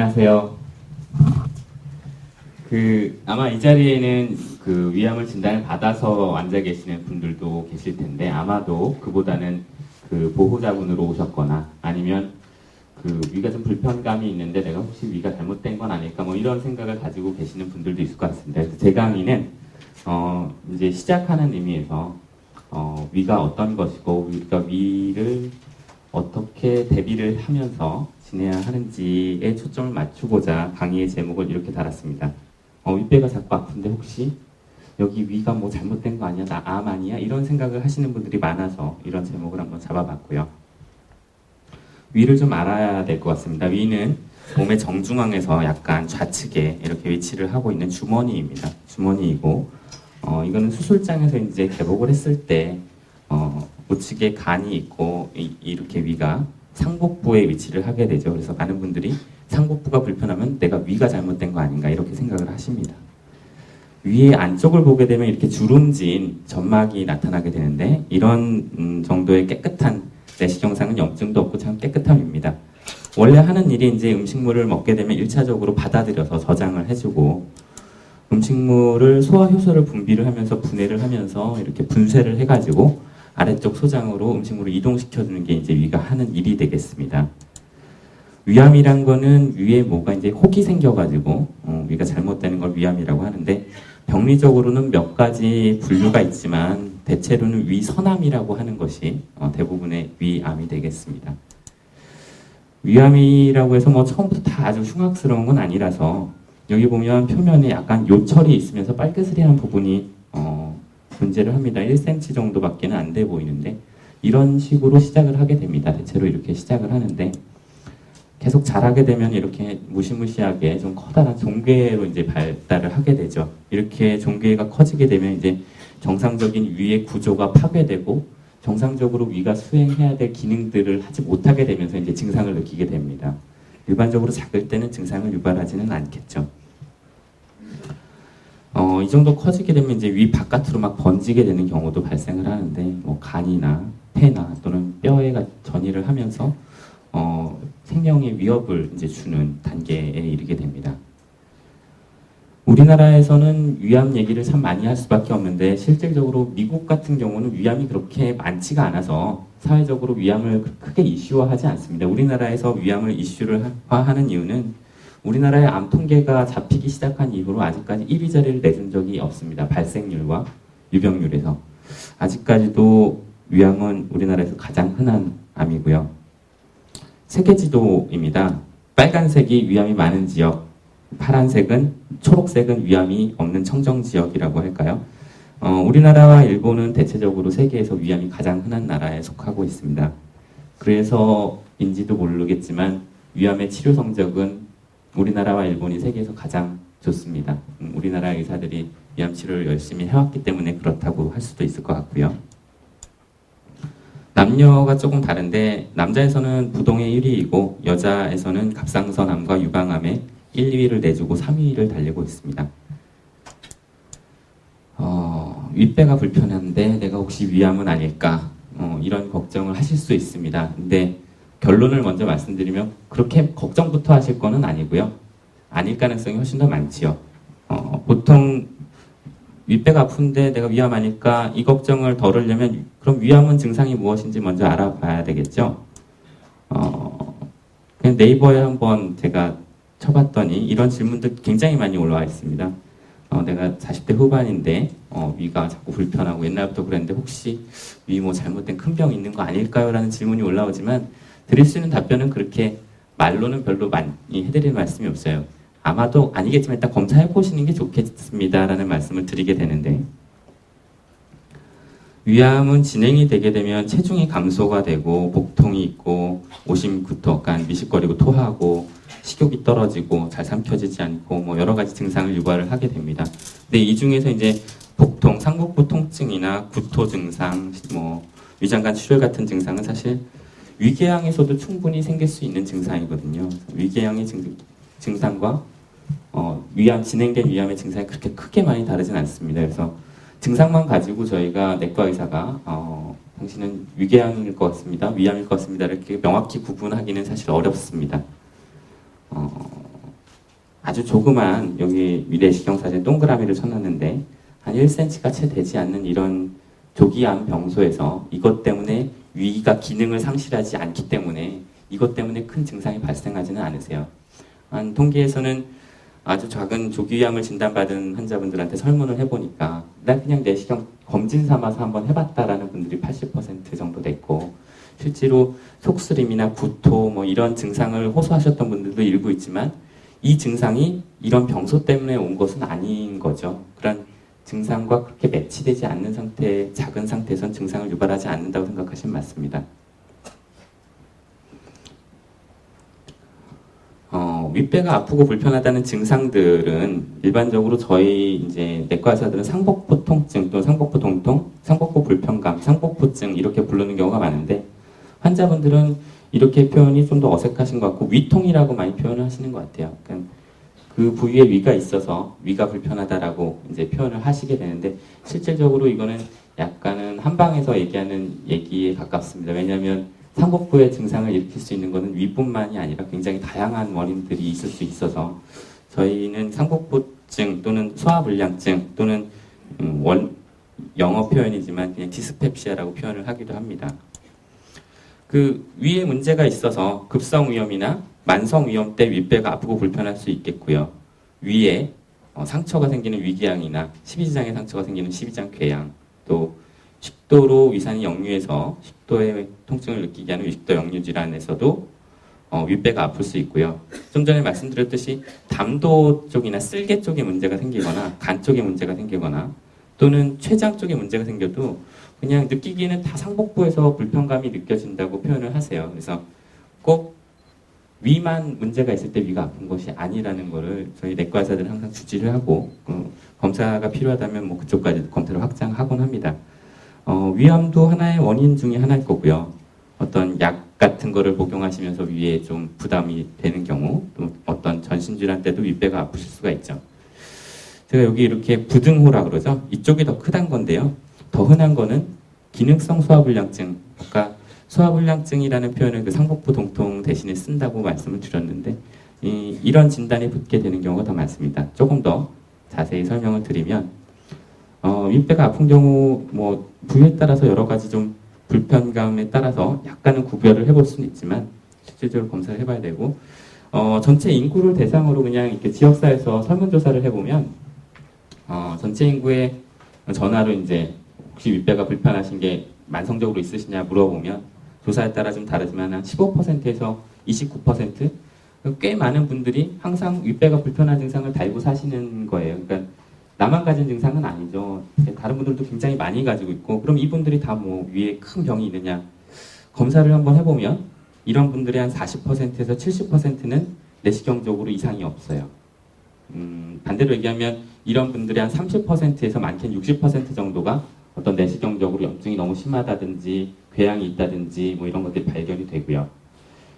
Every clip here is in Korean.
안녕하세요. 아마 이 자리에는 위암을 진단을 받아서 앉아 계시는 분들도 계실 텐데, 아마도 그보다는 보호자분으로 오셨거나, 아니면 위가 좀 불편감이 있는데 내가 혹시 위가 잘못된 건 아닐까, 뭐 이런 생각을 가지고 계시는 분들도 있을 것 같습니다. 그래서 제 강의는, 이제 시작하는 의미에서, 위가 어떤 것이고, 우리가 위를 어떻게 대비를 하면서 지내야 하는지에 초점을 맞추고자 강의의 제목을 이렇게 달았습니다. 윗배가 자꾸 아픈데 혹시 여기 위가 뭐 잘못된 거 아니야? 나 암 아니야? 이런 생각을 하시는 분들이 많아서 이런 제목을 한번 잡아봤고요. 위를 좀 알아야 될 것 같습니다. 위는 몸의 정중앙에서 약간 좌측에 이렇게 위치를 하고 있는 주머니입니다. 주머니이고, 이거는 수술장에서 이제 개복을 했을 때, 우측에 간이 있고, 이렇게 위가 상복부에 위치를 하게 되죠. 그래서 많은 분들이 상복부가 불편하면 내가 위가 잘못된 거 아닌가 이렇게 생각을 하십니다. 위의 안쪽을 보게 되면 이렇게 주름진 점막이 나타나게 되는데, 이런 정도의 깨끗한 내시경상은 염증도 없고 참 깨끗함입니다. 원래 하는 일이 이제 음식물을 먹게 되면 1차적으로 받아들여서 저장을 해주고, 음식물을 소화효소를 분비를 하면서 분해를 하면서 이렇게 분쇄를 해가지고 아래쪽 소장으로 음식물을 이동시켜주는 게 이제 위가 하는 일이 되겠습니다. 위암이란 거는 위에 뭐가 이제 혹이 생겨가지고 위가 잘못되는 걸 위암이라고 하는데, 병리적으로는 몇 가지 분류가 있지만 대체로는 위선암이라고 하는 것이 대부분의 위암이 되겠습니다. 위암이라고 해서 뭐 처음부터 다 아주 흉악스러운 건 아니라서, 여기 보면 표면에 약간 요철이 있으면서 빨그스리한 부분이 문제를 합니다. 1cm 정도밖에는 안 돼 보이는데, 이런 식으로 시작을 하게 됩니다. 대체로 이렇게 시작을 하는데, 계속 자라게 되면 이렇게 무시무시하게 좀 커다란 종괴로 이제 발달을 하게 되죠. 이렇게 종괴가 커지게 되면 이제 정상적인 위의 구조가 파괴되고, 정상적으로 위가 수행해야 될 기능들을 하지 못하게 되면서 이제 증상을 느끼게 됩니다. 일반적으로 작을 때는 증상을 유발하지는 않겠죠. 이 정도 커지게 되면 이제 위 바깥으로 막 번지게 되는 경우도 발생을 하는데, 뭐 간이나 폐나 또는 뼈에 전이를 하면서 생명의 위협을 이제 주는 단계에 이르게 됩니다. 우리나라에서는 위암 얘기를 참 많이 할 수밖에 없는데, 실질적으로 미국 같은 경우는 위암이 그렇게 많지가 않아서 사회적으로 위암을 크게 이슈화하지 않습니다. 우리나라에서 위암을 이슈화하는 이유는 우리나라의 암 통계가 잡히기 시작한 이후로 아직까지 1위 자리를 내준 적이 없습니다. 발생률과 유병률에서. 아직까지도 위암은 우리나라에서 가장 흔한 암이고요. 세계지도입니다. 빨간색이 위암이 많은 지역, 초록색은 위암이 없는 청정지역이라고 할까요? 우리나라와 일본은 대체적으로 세계에서 위암이 가장 흔한 나라에 속하고 있습니다. 그래서인지도 모르겠지만 위암의 치료 성적은 우리나라와 일본이 세계에서 가장 좋습니다. 우리나라 의사들이 위암 치료를 열심히 해왔기 때문에 그렇다고 할 수도 있을 것 같고요. 남녀가 조금 다른데, 남자에서는 부동의 1위이고 여자에서는 갑상선암과 유방암에 1, 2위를 내주고 3위를 달리고 있습니다. 윗배가 불편한데 내가 혹시 위암은 아닐까, 이런 걱정을 하실 수 있습니다. 근데 결론을 먼저 말씀드리면 그렇게 걱정부터 하실 거는 아니고요. 아닐 가능성이 훨씬 더 많지요. 보통 윗배가 아픈데 내가 위암 아닐까, 이 걱정을 덜으려면 그럼 위암은 증상이 무엇인지 먼저 알아봐야 되겠죠. 그냥 네이버에 한번 제가 쳐봤더니 이런 질문들 굉장히 많이 올라와 있습니다. 내가 40대 후반인데 위가 자꾸 불편하고 옛날부터 그랬는데 혹시 위 뭐 잘못된 큰 병 있는 거 아닐까요? 라는 질문이 올라오지만 드릴 수 있는 답변은 그렇게 말로는 별로 많이 해드릴 말씀이 없어요. 아마도 아니겠지만 일단 검사해보시는 게 좋겠습니다 라는 말씀을 드리게 되는데, 위암은 진행이 되게 되면 체중이 감소가 되고 복통이 있고 오심, 구토, 그러니까 미식거리고 토하고 식욕이 떨어지고 잘 삼켜지지 않고 뭐 여러 가지 증상을 유발을 하게 됩니다. 근데 이 중에서 이제 복통, 상복부 통증이나 구토 증상, 뭐 위장관 출혈 같은 증상은 사실 위궤양에서도 충분히 생길 수 있는 증상이거든요. 위궤양의 증상과 진행된 위암의 증상이 그렇게 크게 많이 다르진 않습니다. 그래서 증상만 가지고 저희가 내과 의사가 당신은 위궤양일 것 같습니다, 위암일 것 같습니다 이렇게 명확히 구분하기는 사실 어렵습니다. 아주 조그만 여기 내시경 사진 동그라미를 쳐놨는데 한 1cm가 채 되지 않는 이런 조기암 병소에서 이것 때문에 위가 기능을 상실하지 않기 때문에 이것 때문에 큰 증상이 발생하지는 않으세요. 한 통계에서는 아주 작은 조기암을 진단받은 환자분들한테 설문을 해보니까 나 그냥 내시경 검진 삼아서 한번 해봤다라는 분들이 80% 정도 됐고 실제로 속쓰림이나 구토 뭐 이런 증상을 호소하셨던 분들도 일부 있지만 이 증상이 이런 병소 때문에 온 것은 아닌 거죠. 그런 증상과 그렇게 매치되지 않는 상태, 작은 상태에선 증상을 유발하지 않는다고 생각하시면 맞습니다. 윗배가 아프고 불편하다는 증상들은 일반적으로 저희 이제 내과 의사들은 상복부 통증 또는 상복부 동통, 상복부 불편감, 상복부증 이렇게 부르는 경우가 많은데 환자분들은 이렇게 표현이 좀 더 어색하신 것 같고 위통이라고 많이 표현을 하시는 것 같아요. 그러니까 그 부위에 위가 있어서 위가 불편하다라고 이제 표현을 하시게 되는데 실질적으로 이거는 약간은 한방에서 얘기하는 얘기에 가깝습니다. 왜냐하면 상복부의 증상을 일으킬 수 있는 것은 위뿐만이 아니라 굉장히 다양한 원인들이 있을 수 있어서 저희는 상복부증 또는 소화불량증 또는 영어 표현이지만 그냥 디스펩시아라고 표현을 하기도 합니다. 그 위에 문제가 있어서 급성 위염이나 만성 위염 때 윗배가 아프고 불편할 수 있겠고요. 위에 상처가 생기는 위궤양이나 십이지장에 상처가 생기는 십이장 궤양, 또 식도로 위산이 역류해서 식도의 통증을 느끼게 하는 위식도 역류 질환에서도 윗배가 아플 수 있고요. 좀 전에 말씀드렸듯이 담도 쪽이나 쓸개 쪽에 문제가 생기거나 간 쪽에 문제가 생기거나 또는 췌장 쪽에 문제가 생겨도 그냥 느끼기에는 다 상복부에서 불편감이 느껴진다고 표현을 하세요. 그래서 꼭 위만 문제가 있을 때 위가 아픈 것이 아니라는 거를 저희 내과 의사들은 항상 주지를 하고 검사가 필요하다면 뭐 그쪽까지 검사를 확장하곤 합니다. 위암도 하나의 원인 중에 하나일 거고요. 어떤 약 같은 거를 복용하시면서 위에 좀 부담이 되는 경우 또 어떤 전신질환 때도 윗배가 아프실 수가 있죠. 제가 여기 이렇게 부등호라 그러죠. 이쪽이 더 크단 건데요. 더 흔한 거는 기능성 소화불량증, 아까 소화불량증이라는 표현을 그 상복부 동통 대신에 쓴다고 말씀을 드렸는데 이런 진단이 붙게 되는 경우가 더 많습니다. 조금 더 자세히 설명을 드리면 윗배가 아픈 경우 뭐 부위에 따라서 여러 가지 좀 불편감에 따라서 약간은 구별을 해볼 수는 있지만 실질적으로 검사를 해봐야 되고 전체 인구를 대상으로 그냥 이렇게 지역사회에서 설문조사를 해보면 전체 인구에 전화로 이제 혹시 윗배가 불편하신 게 만성적으로 있으시냐 물어보면 조사에 따라 좀 다르지만 한 15%에서 29% 꽤 많은 분들이 항상 윗배가 불편한 증상을 달고 사시는 거예요. 그러니까 나만 가진 증상은 아니죠. 다른 분들도 굉장히 많이 가지고 있고 그럼 이분들이 다 뭐 위에 큰 병이 있느냐 검사를 한번 해보면 이런 분들의 한 40%에서 70%는 내시경적으로 이상이 없어요. 반대로 얘기하면 이런 분들의 한 30%에서 많게는 60% 정도가 어떤 내시경적으로 염증이 너무 심하다든지 궤양이 있다든지 뭐 이런 것들이 발견이 되고요.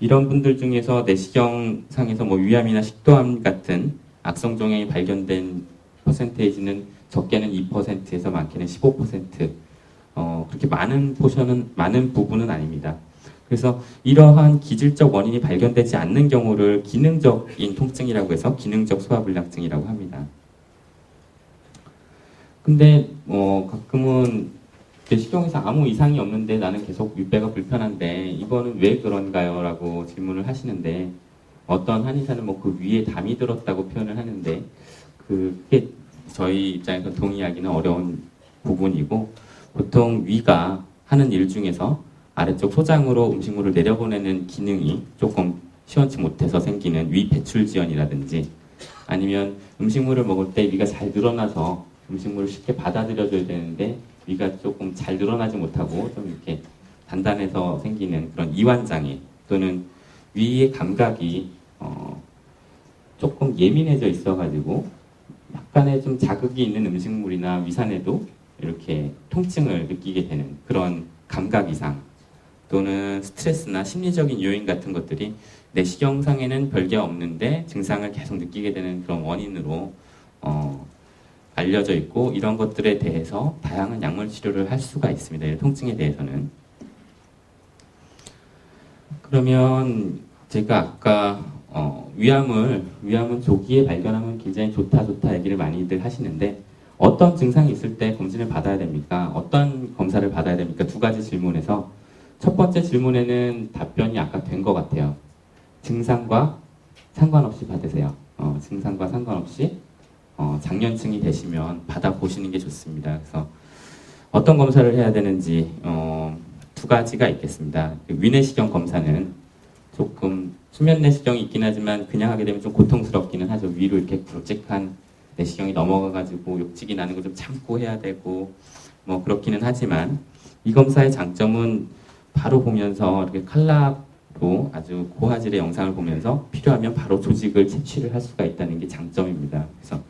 이런 분들 중에서 내시경상에서 뭐 위암이나 식도암 같은 악성 종양이 발견된 퍼센테이지는 적게는 2%에서 많게는 15%. 그렇게 많은 부분은 아닙니다. 그래서 이러한 기질적 원인이 발견되지 않는 경우를 기능적인 통증이라고 해서 기능적 소화불량증이라고 합니다. 근데 가끔은 내시경에서 아무 이상이 없는데 나는 계속 윗배가 불편한데 이거는 왜 그런가요? 라고 질문을 하시는데 어떤 한의사는 뭐 그 위에 담이 들었다고 표현을 하는데 그게 저희 입장에서 동의하기는 어려운 부분이고 보통 위가 하는 일 중에서 아래쪽 소장으로 음식물을 내려보내는 기능이 조금 시원치 못해서 생기는 위 배출지연이라든지 아니면 음식물을 먹을 때 위가 잘 늘어나서 음식물을 쉽게 받아들여줘야 되는데 위가 조금 잘 늘어나지 못하고 좀 이렇게 단단해서 생기는 그런 이완장애 또는 위의 감각이 조금 예민해져 있어가지고 약간의 좀 자극이 있는 음식물이나 위산에도 이렇게 통증을 느끼게 되는 그런 감각 이상 또는 스트레스나 심리적인 요인 같은 것들이 내시경상에는 별게 없는데 증상을 계속 느끼게 되는 그런 원인으로 알려져 있고 이런 것들에 대해서 다양한 약물 치료를 할 수가 있습니다. 통증에 대해서는. 그러면 제가 아까 위암은 조기에 발견하면 굉장히 좋다 얘기를 많이들 하시는데 어떤 증상이 있을 때 검진을 받아야 됩니까? 어떤 검사를 받아야 됩니까? 두 가지 질문에서 첫 번째 질문에는 답변이 아까 된 것 같아요. 증상과 상관없이 받으세요. 증상과 상관없이 장년층이 되시면 받아보시는 게 좋습니다. 그래서 어떤 검사를 해야 되는지 두 가지가 있겠습니다. 위내시경 검사는 조금 수면 내시경이 있긴 하지만 그냥 하게 되면 좀 고통스럽기는 하죠. 위로 이렇게 굵직한 내시경이 넘어가가지고 욕직이 나는 거 좀 참고 해야 되고 뭐 그렇기는 하지만 이 검사의 장점은 바로 보면서 이렇게 칼라로 아주 고화질의 영상을 보면서 필요하면 바로 조직을 채취를 할 수가 있다는 게 장점입니다. 그래서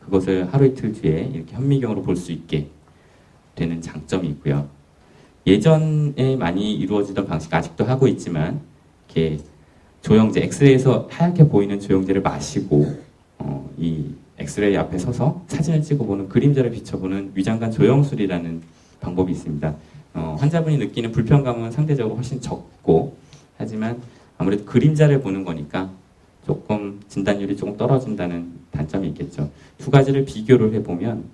그것을 하루 이틀 뒤에 이렇게 현미경으로 볼 수 있게 되는 장점이 있고요. 예전에 많이 이루어지던 방식 아직도 하고 있지만 이렇게 조영제, 엑스레이에서 하얗게 보이는 조영제를 마시고 이 엑스레이 앞에 서서 사진을 찍어보는 그림자를 비춰보는 위장관 조영술이라는 방법이 있습니다. 환자분이 느끼는 불편감은 상대적으로 훨씬 적고 하지만 아무래도 그림자를 보는 거니까 조금 진단율이 조금 떨어진다는 단점이 있겠죠. 두 가지를 비교를 해보면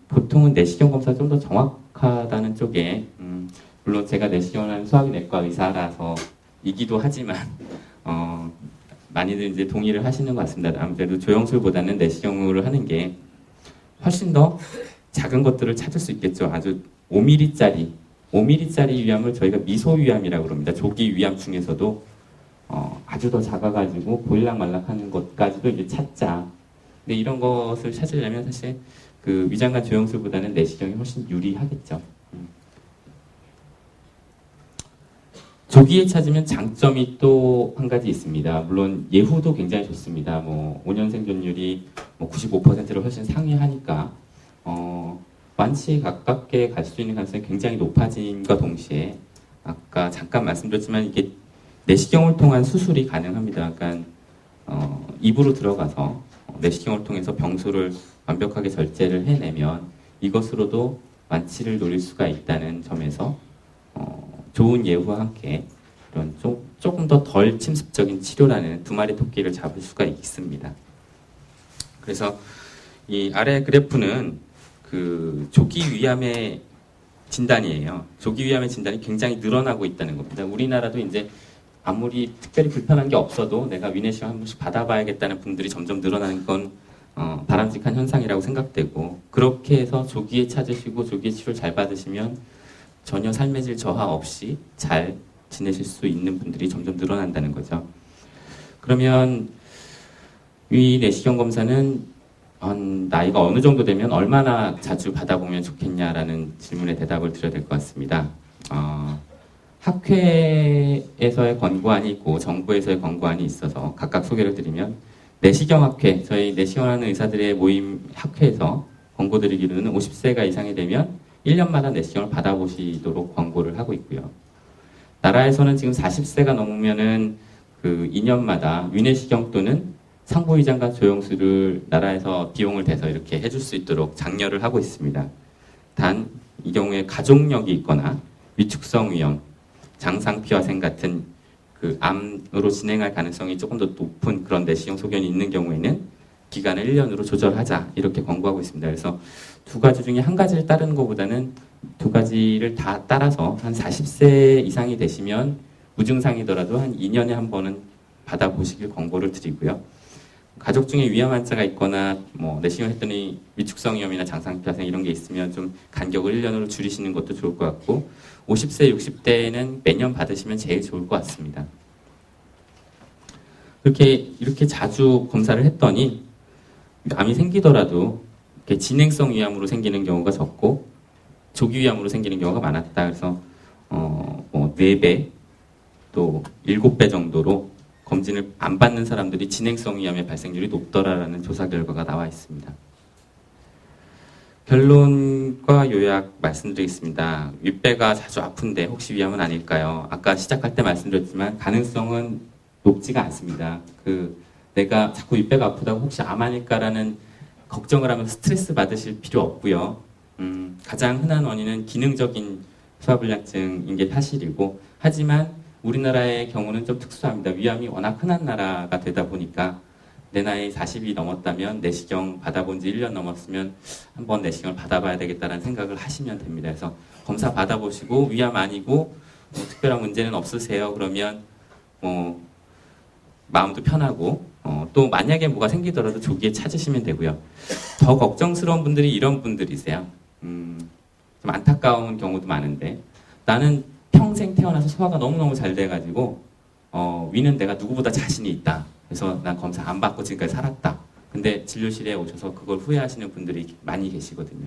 보통은 내시경 검사 좀 더 정확하다는 쪽에 물론 제가 내시경을 하는 소화기내과 의사라서 이기도 하지만 많이들 이제 동의를 하시는 것 같습니다. 아무래도 조영술보다는 내시경을 하는 게 훨씬 더 작은 것들을 찾을 수 있겠죠. 아주 5mm짜리 위암을 저희가 미소위암이라고 그럽니다. 조기 위암 중에서도 아주 더 작아가지고 보일락말락하는 것까지도 이제 찾자. 근데 이런 것을 찾으려면 사실 그 위장관 조영술보다는 내시경이 훨씬 유리하겠죠. 조기에 찾으면 장점이 또 한 가지 있습니다. 물론 예후도 굉장히 좋습니다. 5년 생존율이 95%를 훨씬 상회하니까 완치에 가깝게 갈 수 있는 가능성이 굉장히 높아짐과 동시에 아까 잠깐 말씀드렸지만 이게 내시경을 통한 수술이 가능합니다. 그러니까 입으로 들어가서 내시경을 통해서 병수를 완벽하게 절제를 해내면 이것으로도 완치를 노릴 수가 있다는 점에서 좋은 예후와 함께 이런 조금 더 덜 침습적인 치료라는 두 마리 토끼를 잡을 수가 있습니다. 그래서 이 아래 그래프는 그 조기 위암의 진단이에요. 조기 위암의 진단이 굉장히 늘어나고 있다는 겁니다. 우리나라도 이제 아무리 특별히 불편한 게 없어도 내가 위내시경 한 번씩 받아봐야겠다는 분들이 점점 늘어나는 건 바람직한 현상이라고 생각되고 그렇게 해서 조기에 찾으시고 조기에 치료를 잘 받으시면 전혀 삶의 질 저하 없이 잘 지내실 수 있는 분들이 점점 늘어난다는 거죠. 그러면 위 내시경 검사는 나이가 어느 정도 되면 얼마나 자주 받아보면 좋겠냐라는 질문에 대답을 드려야 될 것 같습니다. 학회에서의 권고안이 있고 정부에서의 권고안이 있어서 각각 소개를 드리면 내시경학회, 저희 내시경하는 의사들의 모임 학회에서 권고드리기로는 50세가 이상이 되면 1년마다 내시경을 받아보시도록 권고를 하고 있고요. 나라에서는 지금 40세가 넘으면은 그 2년마다 위내시경 또는 상부위장관 조영술을 나라에서 비용을 대서 이렇게 해줄 수 있도록 장려를 하고 있습니다. 단 이 경우에 가족력이 있거나 위축성 위염, 장상피화생 같은 그 암으로 진행할 가능성이 조금 더 높은 그런 내시경 소견이 있는 경우에는 기간을 1년으로 조절하자 이렇게 권고하고 있습니다. 그래서 두 가지 중에 한 가지를 따르는 것보다는 두 가지를 다 따라서 한 40세 이상이 되시면 무증상이더라도 한 2년에 한 번은 받아보시길 권고를 드리고요. 가족 중에 위암 환자가 있거나 내시경을 했더니 위축성 위염이나 장상피화생 이런 게 있으면 좀 간격을 1년으로 줄이시는 것도 좋을 것 같고 50세, 60대에는 매년 받으시면 제일 좋을 것 같습니다. 이렇게 자주 검사를 했더니 암이 생기더라도 이렇게 진행성 위암으로 생기는 경우가 적고 조기 위암으로 생기는 경우가 많았다. 그래서 4배 또 7배 정도로 검진을 안 받는 사람들이 진행성 위암의 발생률이 높더라라는 조사 결과가 나와 있습니다. 결론과 요약 말씀드리겠습니다. 윗배가 자주 아픈데 혹시 위암은 아닐까요? 아까 시작할 때 말씀드렸지만 가능성은 높지가 않습니다. 내가 자꾸 윗배가 아프다고 혹시 암 아닐까라는 걱정을 하면서 스트레스 받으실 필요 없고요. 가장 흔한 원인은 기능적인 소화불량증인 게 사실이고 하지만 우리나라의 경우는 좀 특수합니다. 위암이 워낙 흔한 나라가 되다 보니까 내 나이 40이 넘었다면 내시경 받아본 지 1년 넘었으면 한번 내시경을 받아봐야 되겠다는 생각을 하시면 됩니다. 그래서 검사 받아보시고 위암 아니고 뭐 특별한 문제는 없으세요. 그러면 마음도 편하고 또 만약에 뭐가 생기더라도 조기에 찾으시면 되고요. 더 걱정스러운 분들이 이런 분들이세요. 좀 안타까운 경우도 많은데 나는 평생 태어나서 소화가 너무너무 잘 돼가지고 위는 내가 누구보다 자신이 있다. 그래서 난 검사 안 받고 지금까지 살았다. 근데 진료실에 오셔서 그걸 후회하시는 분들이 많이 계시거든요.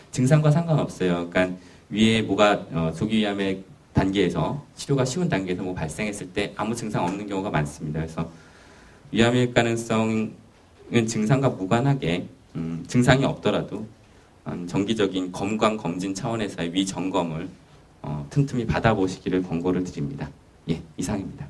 증상과 상관없어요. 그러니까 위에 뭐가 조기 위암의 단계에서 치료가 쉬운 단계에서 뭐 발생했을 때 아무 증상 없는 경우가 많습니다. 그래서 위암일 가능성은 증상과 무관하게 증상이 없더라도 정기적인 건강 검진 차원에서의 위 점검을 틈틈이 받아보시기를 권고를 드립니다. 예, 이상입니다.